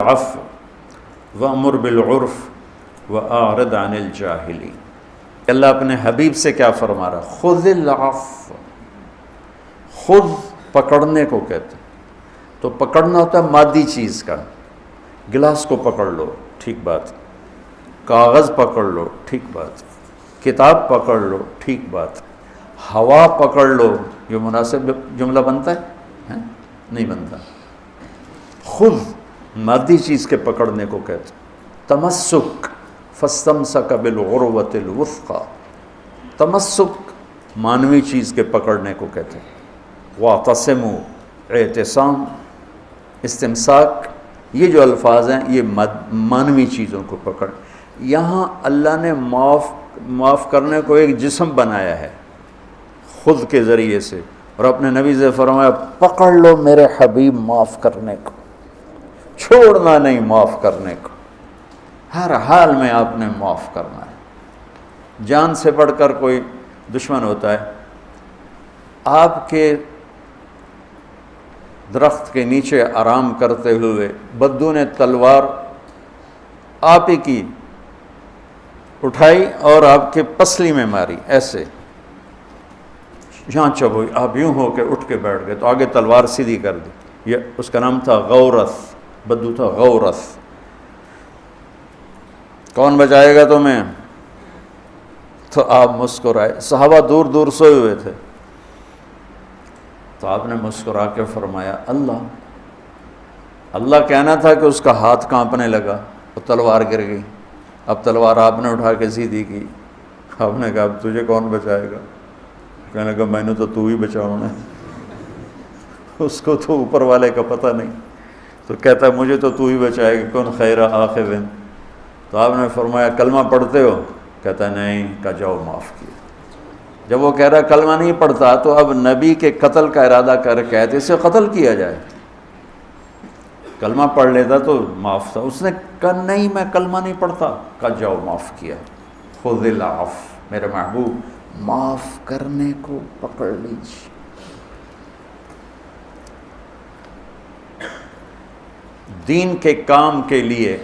العفو وأمر بالعرف وأعرض عن الجاہلین۔ اللہ اپنے حبیب سے کیا فرما رہا؟ خذ العفو، خود پکڑنے کو کہتے ہیں، تو پکڑنا ہوتا ہے مادی چیز کا، گلاس کو پکڑ لو ٹھیک بات، کاغذ پکڑ لو ٹھیک بات، کتاب پکڑ لو ٹھیک بات، ہوا پکڑ لو، یہ مناسب جملہ بنتا ہے؟ نہیں بنتا۔ خود مادی چیز کے پکڑنے کو کہتے ہیں۔ تمسک، فاستمسک بالعروۃ الوثقی، تمسک مانوی چیز کے پکڑنے کو کہتے ہیں۔ واعتصموا، اعتصام، استمساک، یہ جو الفاظ ہیں یہ مانوی چیزوں کو پکڑ۔ یہاں اللہ نے معاف کرنے کو ایک جسم بنایا ہے خود کے ذریعے سے، اور اپنے نبی سے فرمایا پکڑ لو میرے حبیب معاف کرنے کو، چھوڑنا نہیں معاف کرنے کو، ہر حال میں آپ نے معاف کرنا ہے۔ جان سے بڑھ کر کوئی دشمن ہوتا ہے، آپ کے درخت کے نیچے آرام کرتے ہوئے بدو نے تلوار آپ ہی کی اٹھائی اور آپ کے پسلی میں ماری، ایسے جہاں چب ہوئی، آپ یوں ہو کے اٹھ کے بیٹھ گئے تو آگے تلوار سیدھی کر دی، یہ اس کا نام تھا غورث، بدو تھا غورث۔ کون بچائے گا تمہیں؟ تو آپ مسکرائے، صحابہ دور دور سوئے ہوئے تھے، تو آپ نے مسکرا کے فرمایا اللہ۔ اللہ کہنا تھا کہ اس کا ہاتھ کانپنے لگا، وہ تلوار گر گئی، اب تلوار آپ نے اٹھا کے سیدھی کی، آپ نے کہا اب تجھے کون بچائے گا؟ کہنے لگا میں نے تو ہی بچاؤنا ہے، اس کو تو اوپر والے کا پتہ نہیں، تو کہتا ہے مجھے تو ہی بچائے گا، کون خیر آخذ۔ تو آپ نے فرمایا کلمہ پڑھتے ہو؟ کہتا ہے نہیں، کہا جاؤ معاف کیا۔ جب وہ کہہ رہا کلمہ نہیں پڑھتا تو اب نبی کے قتل کا ارادہ کر کے آئے، اسے قتل کیا جائے، کلمہ پڑھ لیتا تو معاف تھا۔ اس نے کہا نہیں میں کلمہ نہیں پڑھتا، کہا جاؤ معاف کیا۔ خذ العفو، میرے محبوب معاف کرنے کو پکڑ لیجیے۔ دین کے کام کے لیے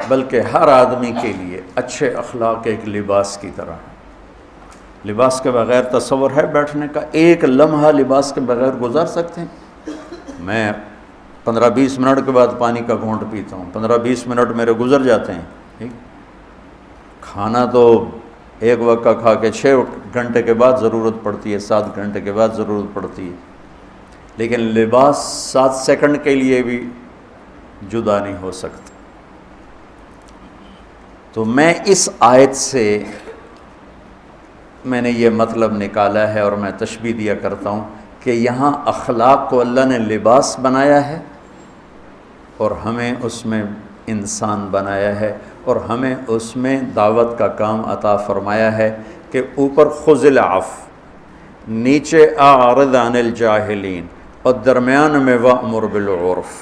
بلکہ ہر آدمی کے لیے اچھے اخلاق ایک لباس کی طرح ہے۔ لباس کے بغیر تصور ہے بیٹھنے کا؟ ایک لمحہ لباس کے بغیر گزار سکتے ہیں؟ میں 15-20 منٹ کے بعد پانی کا گھونٹ پیتا ہوں، 15-20 منٹ میرے گزر جاتے ہیں۔ کھانا تو ایک وقت کا کھا کے 6 گھنٹے کے بعد ضرورت پڑتی ہے، 7 گھنٹے کے بعد ضرورت پڑتی ہے، لیکن لباس 7 سیکنڈ کے لیے بھی جدا نہیں ہو سکتا۔ تو میں اس آیت سے میں نے یہ مطلب نکالا ہے، اور میں تشبیہ دیا کرتا ہوں کہ یہاں اخلاق کو اللہ نے لباس بنایا ہے اور ہمیں اس میں انسان بنایا ہے، اور ہمیں اس میں دعوت کا کام عطا فرمایا ہے کہ اوپر خذ العفو، نیچے اعرض عن الجاہلین، اور درمیان میں وأمر بالعرف۔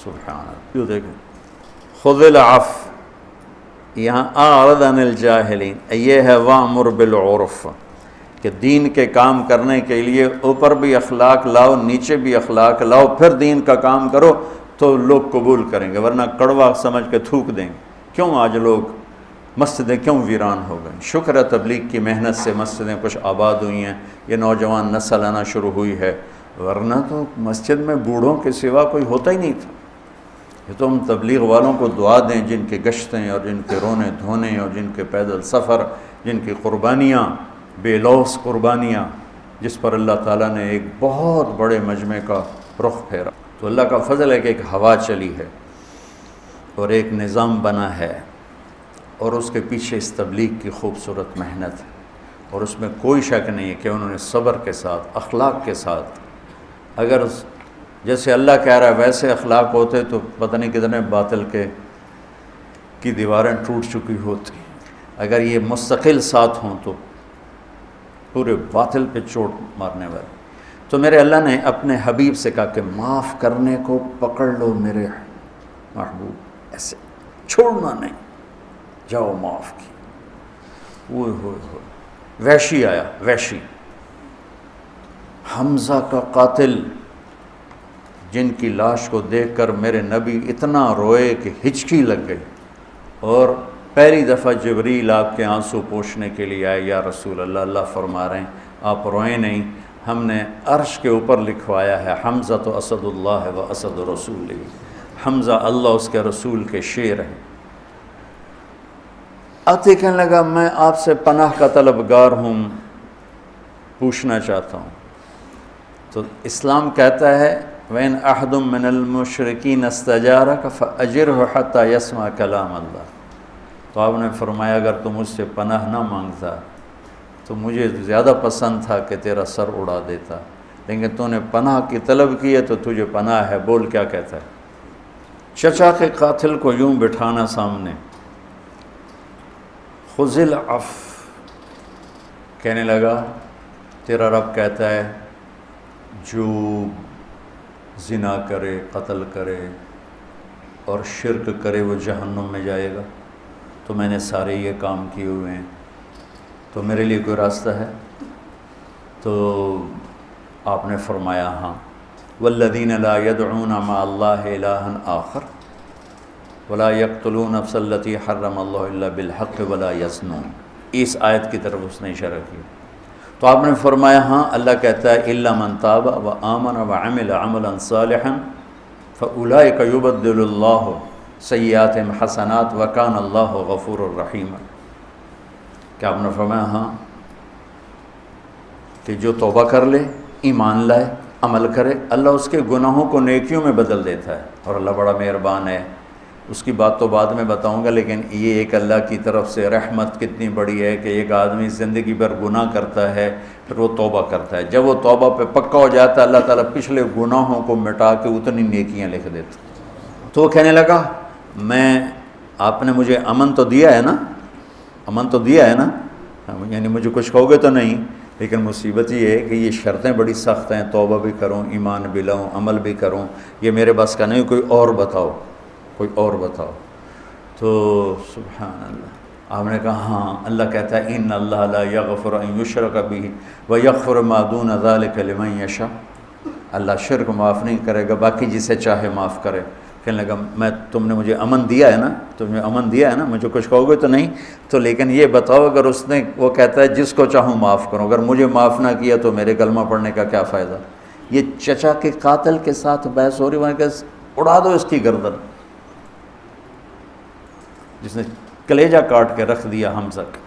سبحان اللہ، یہ دیکھیں خذ العفو، یہاں اعرض عن الجاہلین، یہ ہے وأمر بالعرف، کہ دین کے کام کرنے کے لیے اوپر بھی اخلاق لاؤ، نیچے بھی اخلاق لاؤ، پھر دین کا کام کرو تو لوگ قبول کریں گے، ورنہ کڑوا سمجھ کے تھوک دیں گے۔ کیوں آج لوگ مسجدیں کیوں ویران ہو گئیں؟ شکر ہے تبلیغ کی محنت سے مسجدیں کچھ آباد ہوئی ہیں، یہ نوجوان نسل آنا شروع ہوئی ہے، ورنہ تو مسجد میں بوڑھوں کے سوا کوئی ہوتا ہی نہیں تھا۔ یہ تو ہم تبلیغ والوں کو دعا دیں جن کے گشتیں اور جن کے رونے دھونے اور جن کے پیدل سفر، جن کی قربانیاں، بے لوث قربانیاں، جس پر اللہ تعالیٰ نے ایک بہت بڑے مجمع کا رخ پھیرا۔ تو اللہ کا فضل ہے کہ ایک ہوا چلی ہے اور ایک نظام بنا ہے، اور اس کے پیچھے اس تبلیغ کی خوبصورت محنت ہے، اور اس میں کوئی شک نہیں ہے کہ انہوں نے صبر کے ساتھ، اخلاق کے ساتھ، اگر جیسے اللہ کہہ رہا ہے ویسے اخلاق ہوتے تو پتہ نہیں کتنے باطل کی دیواریں ٹوٹ چکی ہوتی، اگر یہ مستقل ساتھ ہوں تو پورے باطل پہ چوٹ مارنے والے۔ تو میرے اللہ نے اپنے حبیب سے کہا کہ معاف کرنے کو پکڑ لو میرے محبوب، ایسے چھوڑنا نہیں، جاؤ معاف کی۔ اوہ ہوئے ہوئے، وحشی آیا، وحشی، حمزہ کا قاتل جن کی لاش کو دیکھ کر میرے نبی اتنا روئے کہ ہچکی لگ گئی، اور پہلی دفعہ جبریل آپ کے آنسو پوچھنے کے لیے آئے، یا رسول اللہ، اللہ فرما رہے ہیں آپ روئیں نہیں، ہم نے عرش کے اوپر لکھوایا ہے حمزہ تو اسد اللہ و اسد رسول، حمزہ اللہ اس کے رسول کے شیر ہیں۔ آتے کہنے لگا میں آپ سے پناہ کا طلبگار ہوں، پوچھنا چاہتا ہوں۔ تو اسلام کہتا ہے وَإِنْ أَحَدٌ مِّنَ الْمُشْرِكِينَ اسْتَجَارَكَ فَأَجِرْهُ حَتَّى يَسْمَعَ كَلَامَ اللَّهِ۔ تو آپ نے فرمایا اگر تو مجھ سے پناہ نہ مانگتا تو مجھے زیادہ پسند تھا کہ تیرا سر اڑا دیتا، لیکن تو نے پناہ کی طلب کی ہے تو تجھے پناہ ہے، بول کیا کہتا ہے۔ چچا کے قاتل کو یوں بٹھانا سامنے، خذ العفو، کہنے لگا تیرا رب کہتا ہے جو زنا کرے، قتل کرے اور شرک کرے وہ جہنم میں جائے گا، تو میں نے سارے یہ کام کیے ہوئے ہیں، تو میرے لیے کوئی راستہ ہے؟ تو آپ نے فرمایا ہاں، والذین لا يدعون مع اللہ الہا آخر ولا يقتلون نفس التي حرم اللہ الا بالحق ولا يزنون، اس آیت کی طرف اس نے اشارہ کیا۔ تو آپ نے فرمایا ہاں، اللہ کہتا ہے الا من تاب وآمن وعمل عملا صالحا فاولئک یبدل اللہ سیئاتہم حسنات وکان اللہ غفور الرحیم۔ کہ آپ نے فرمایا ہاں کہ جو توبہ کر لے، ایمان لائے، عمل کرے، اللہ اس کے گناہوں کو نیکیوں میں بدل دیتا ہے، اور اللہ بڑا مہربان ہے۔ اس کی بات تو بعد میں بتاؤں گا، لیکن یہ ایک اللہ کی طرف سے رحمت کتنی بڑی ہے کہ ایک آدمی زندگی بھر گناہ کرتا ہے پھر وہ توبہ کرتا ہے، جب وہ توبہ پہ پکا ہو جاتا ہے اللہ تعالیٰ پچھلے گناہوں کو مٹا کے اتنی نیکیاں لکھ دیتا۔ تو وہ کہنے لگا آپ نے مجھے امن تو دیا ہے نا، امن تو دیا ہے نا، یعنی مجھے کچھ کہو گے تو نہیں، لیکن مصیبت یہ ہے کہ یہ شرطیں بڑی سخت ہیں، توبہ بھی کروں، ایمان بھی لاؤں، عمل بھی کروں، یہ میرے بس کا نہیں، کوئی اور بتاؤ، کوئی اور بتاؤ۔ تو سبحان اللہ، آپ نے کہا ہاں، اللہ کہتا ہے ان اللہ لا یغفر ان یشرک بہ ویغفر ما دون ذلک لمن یشاء، اللہ شرک معاف نہیں کرے گا، باقی جسے چاہے معاف کرے۔ کہنے لگا تم نے مجھے امن دیا ہے نا، تم نے امن دیا ہے نا، مجھے کچھ کہو گے تو نہیں، تو لیکن یہ بتاؤ اگر اس نے، وہ کہتا ہے جس کو چاہوں معاف کروں، اگر مجھے معاف نہ کیا تو میرے کلمہ پڑھنے کا کیا فائدہ؟ یہ چچا کے قاتل کے ساتھ بحث ہو رہی، وہاں کہ اڑا دو اس کی گردن، جس نے کلیجہ کاٹ کے رکھ دیا حمزہ کا،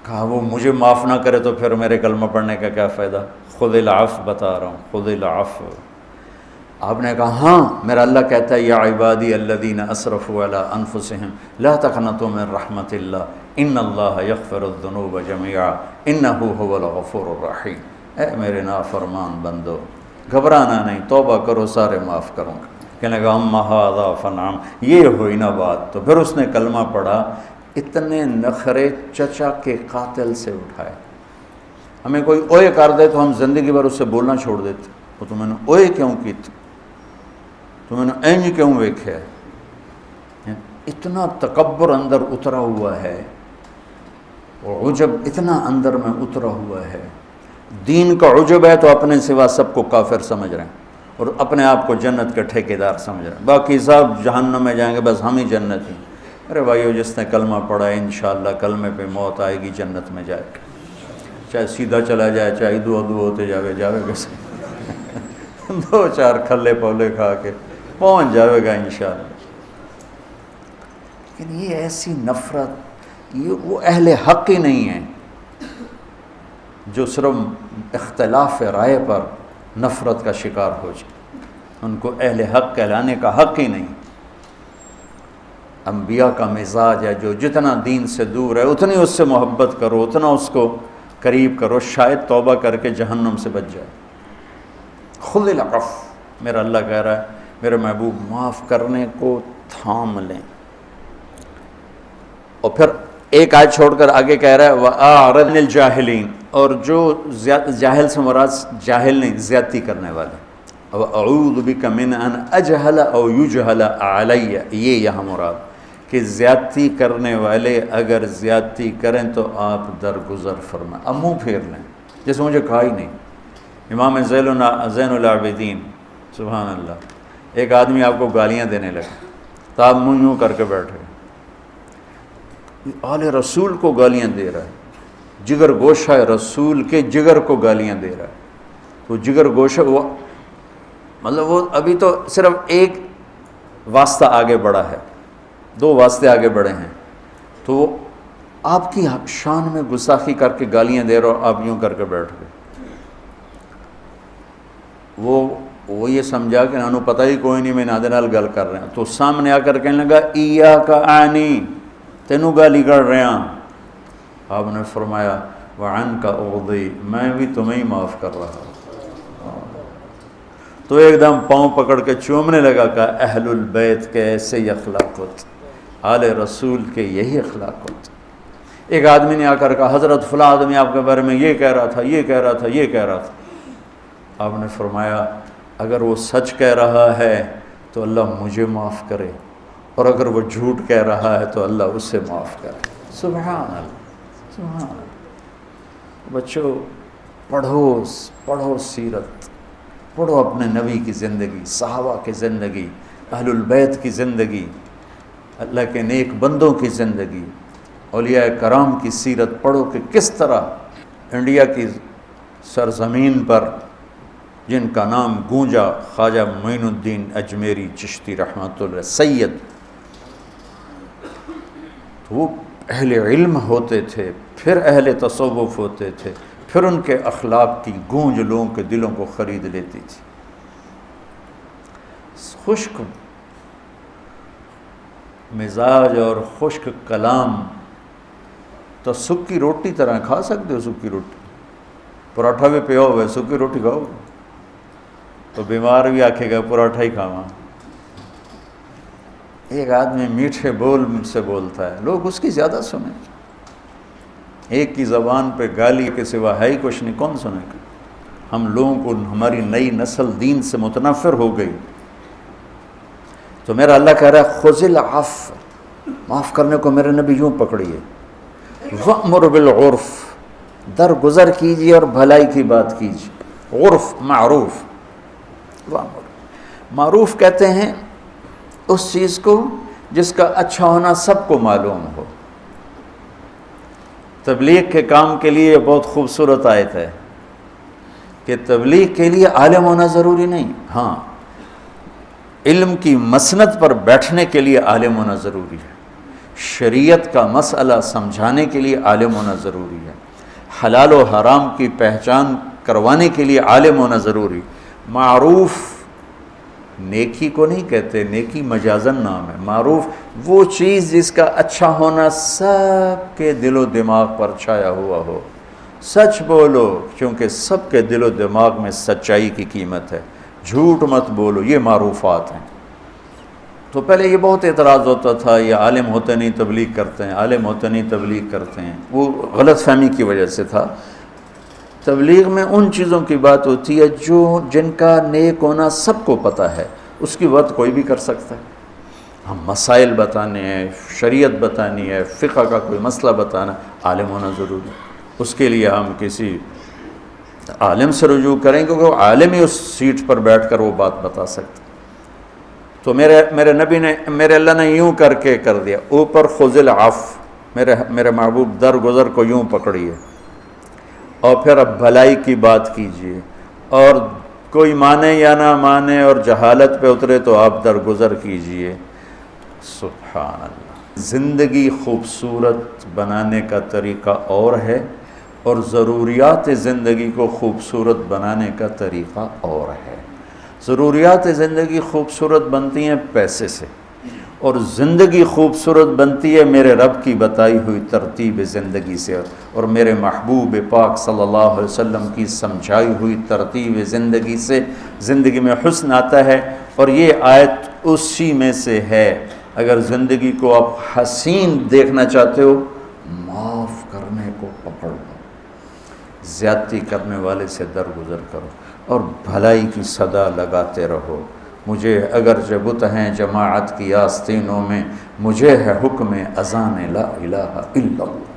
کہا وہ مجھے معاف نہ کرے تو پھر میرے کلمہ پڑھنے کا کیا فائدہ؟ خذ العفو بتا رہا ہوں، خذ العفو۔ آپ نے کہا ہاں، میرا اللہ کہتا ہے یا عبادی الذین اسرفوا علی انفسہم لا تقنطوا من رحمت اللہ ان اللہ یغفر الذنوب جميعا انہ هو الغفور الرحیم۔ اے میرے نافرمان بندو، گھبرانا نہیں، توبہ کرو، سارے معاف کروں گا۔ کہنے لگا اما ھذا فنعم، یہ ہوئی نا بات۔ تو پھر اس نے کلمہ پڑھا۔ اتنے نخرے چچا کے قاتل سے اٹھائے۔ ہمیں کوئی اوئے کر دے تو ہم زندگی بھر اس سے بولنا چھوڑ دیتے، وہ تو میں نے اوئے کیوں کی، تو میں نے اینج کیوں ویکھے۔ اتنا تکبر اندر اترا ہوا ہے، اور عجب اتنا اندر میں اترا ہوا ہے۔ دین کا عجب ہے تو اپنے سوا سب کو کافر سمجھ رہے ہیں، اور اپنے آپ کو جنت کا ٹھیکیدار سمجھ رہے ہیں، باقی سب جہنم میں جائیں گے، بس ہم ہی جنت ہیں۔ ارے بھائیو، جس نے کلمہ پڑھا ہے انشاءاللہ کلمے پہ موت آئے گی، جنت میں جائے گا، چاہے سیدھا چلا جائے، چاہے دو ہوتے جاوے گا دو چار کھلے پولے کھا کے پہنچ جاوے گا انشاءاللہ۔ لیکن یہ ایسی نفرت، یہ وہ اہل حق ہی نہیں ہیں جو صرف اختلاف رائے پر نفرت کا شکار ہو جائے، ان کو اہل حق کہلانے کا حق ہی نہیں۔ انبیاء کا مزاج ہے جو جتنا دین سے دور ہے اتنی اس سے محبت کرو، اتنا اس کو قریب کرو، شاید توبہ کر کے جہنم سے بچ جائے۔ خذ العفو، میرا اللہ کہہ رہا ہے میرے محبوب معاف کرنے کو تھام لیں۔ اور پھر ایک آیت چھوڑ کر آگے کہہ رہا ہے وَأَعْرِضْ عَنِ الْجَاهِلِينَ، اور جو جاہل سے مراد جاہل نہیں، زیادتی کرنے والے۔ وَأَعُوذُ بِكَ مِنْ أَنْ أَجْهَلَ أَوْ يُجْهَلَ عَلَيَّ، یہ یہاں مراد کہ زیادتی کرنے والے اگر زیادتی کریں تو آپ درگزر فرمائیں، اب منہ پھیر لیں جیسے مجھے کہا ہی نہیں۔ امام زین العابدین سبحان اللہ. ایک آدمی آپ کو گالیاں دینے لگا تو آپ منہ یوں کر کے بیٹھ گئے. آل رسول کو گالیاں دے رہا ہے، جگر گوشہ رسول کے جگر کو گالیاں دے رہا ہے. تو جگر گوشہ وہ مطلب وہ ابھی تو صرف ایک واسطہ آگے بڑھا ہے، 2 واسطے آگے بڑھے ہیں، تو آپ کی شان میں گستاخی کر کے گالیاں دے رہا ہو، آپ یوں کر کے بیٹھ گئے. وہ یہ سمجھا کہ انہوں پتہ ہی کوئی نہیں میں نادے نال گل کر رہا ہوں. تو سامنے آ کر کہنے لگا ایاک اعنی، تینوں گالی کر رہے ہیں. آپ نے فرمایا وعنک اغضی، میں بھی تمہیں ہی معاف کر رہا ہوں. تو ایک دم پاؤں پکڑ کے چومنے لگا کہ اہل البیت کے ایسے ہی اخلاق ہوتے، آل رسول کے یہی اخلاق ہوتے. ایک آدمی نے آ کر کہا حضرت فلاں آدمی آپ کے بارے میں یہ کہہ رہا تھا، یہ کہہ رہا تھا، یہ کہہ رہا تھا. آپ نے فرمایا اگر وہ سچ کہہ رہا ہے تو اللہ مجھے معاف کرے، اور اگر وہ جھوٹ کہہ رہا ہے تو اللہ اسے معاف کرے. سبحان اللہ، سبحان اللہ. بچوں پڑھو سیرت، پڑھو اپنے نبی کی زندگی، صحابہ کی زندگی، اہل البیت کی زندگی، اللہ کے نیک بندوں کی زندگی، اولیاء کرام کی سیرت پڑھو کہ کس طرح انڈیا کی سرزمین پر جن کا نام گونجا، خواجہ معین الدین اجمیری چشتی رحمۃ اللہ سید، تو وہ اہل علم ہوتے تھے، پھر اہل تصوف ہوتے تھے، پھر ان کے اخلاق کی گونج لوگوں کے دلوں کو خرید لیتی تھی. خشک مزاج اور خشک کلام تو سکی روٹی طرح کھا سکتے ہو. سکی روٹی، پراٹھا بھی پیا ہوا ہے، سکی روٹی کھاؤ تو بیمار بھی آکھے گا پراٹھا ہی کھاواں. ایک آدمی میٹھے بول مجھ سے بولتا ہے، لوگ اس کی زیادہ سنیں. ایک کی زبان پہ گالی کے سوا ہے ہی کچھ نہیں، کون سنے گا؟ ہم لوگوں کو ہماری نئی نسل دین سے متنفر ہو گئی. تو میرا اللہ کہہ رہا ہے خذ العفو، معاف کرنے کو میرے نبی یوں پکڑیے. وَأْمُرْ بِالْعُرْفِ، درگزر کیجیے اور بھلائی کی بات کیجیے. عرف معروف، معروف کہتے ہیں اس چیز کو جس کا اچھا ہونا سب کو معلوم ہو. تبلیغ کے کام کے لیے یہ بہت خوبصورت آیت ہے کہ تبلیغ کے لیے عالم ہونا ضروری نہیں، ہاں علم کی مسند پر بیٹھنے کے لیے عالم ہونا ضروری ہے، شریعت کا مسئلہ سمجھانے کے لیے عالم ہونا ضروری ہے، حلال و حرام کی پہچان کروانے کے لیے عالم ہونا ضروری. معروف نیکی کو نہیں کہتے، نیکی مجازن نام ہے. معروف وہ چیز جس کا اچھا ہونا سب کے دل و دماغ پر چھایا ہوا ہو. سچ بولو کیونکہ سب کے دل و دماغ میں سچائی کی قیمت ہے. جھوٹ مت بولو، یہ معروفات ہیں. تو پہلے یہ بہت اعتراض ہوتا تھا یہ عالم ہوتے نہیں تبلیغ کرتے ہیں، عالم ہوتے نہیں تبلیغ کرتے ہیں. وہ غلط فہمی کی وجہ سے تھا. تبلیغ میں ان چیزوں کی بات ہوتی ہے جن کا نیک ہونا سب کو پتہ ہے، اس کی بات کوئی بھی کر سکتا ہے. ہم مسائل بتانے ہیں، شریعت بتانی ہے، فقہ کا کوئی مسئلہ بتانا، عالم ہونا ضروری. اس کے لیے ہم کسی عالم سے رجوع کریں کیونکہ وہ عالم ہی اس سیٹ پر بیٹھ کر وہ بات بتا سکتے. تو میرے نبی نے، میرے اللہ نے یوں کر کے کر دیا. اوپر خذ العفو، میرے محبوب درگزر کو یوں پکڑیے، اور پھر اب بھلائی کی بات کیجیے، اور کوئی مانے یا نہ مانے اور جہالت پہ اترے تو آپ درگزر کیجیے. سبحان اللہ. زندگی خوبصورت بنانے کا طریقہ اور ہے، اور ضروریات زندگی کو خوبصورت بنانے کا طریقہ اور ہے. ضروریات زندگی خوبصورت بنتی ہیں پیسے سے، اور زندگی خوبصورت بنتی ہے میرے رب کی بتائی ہوئی ترتیب زندگی سے، اور میرے محبوب پاک صلی اللہ علیہ وسلم کی سمجھائی ہوئی ترتیب زندگی سے زندگی میں حسن آتا ہے. اور یہ آیت اسی میں سے ہے. اگر زندگی کو آپ حسین دیکھنا چاہتے ہو، معاف کرنے کو پکڑ لو، زیادتی کرنے والے سے درگزر کرو، اور بھلائی کی صدا لگاتے رہو. مجھے اگر جبت ہیں جماعت کی آستینوں میں، مجھے ہے حکم اذان لا الہ الا اللہ.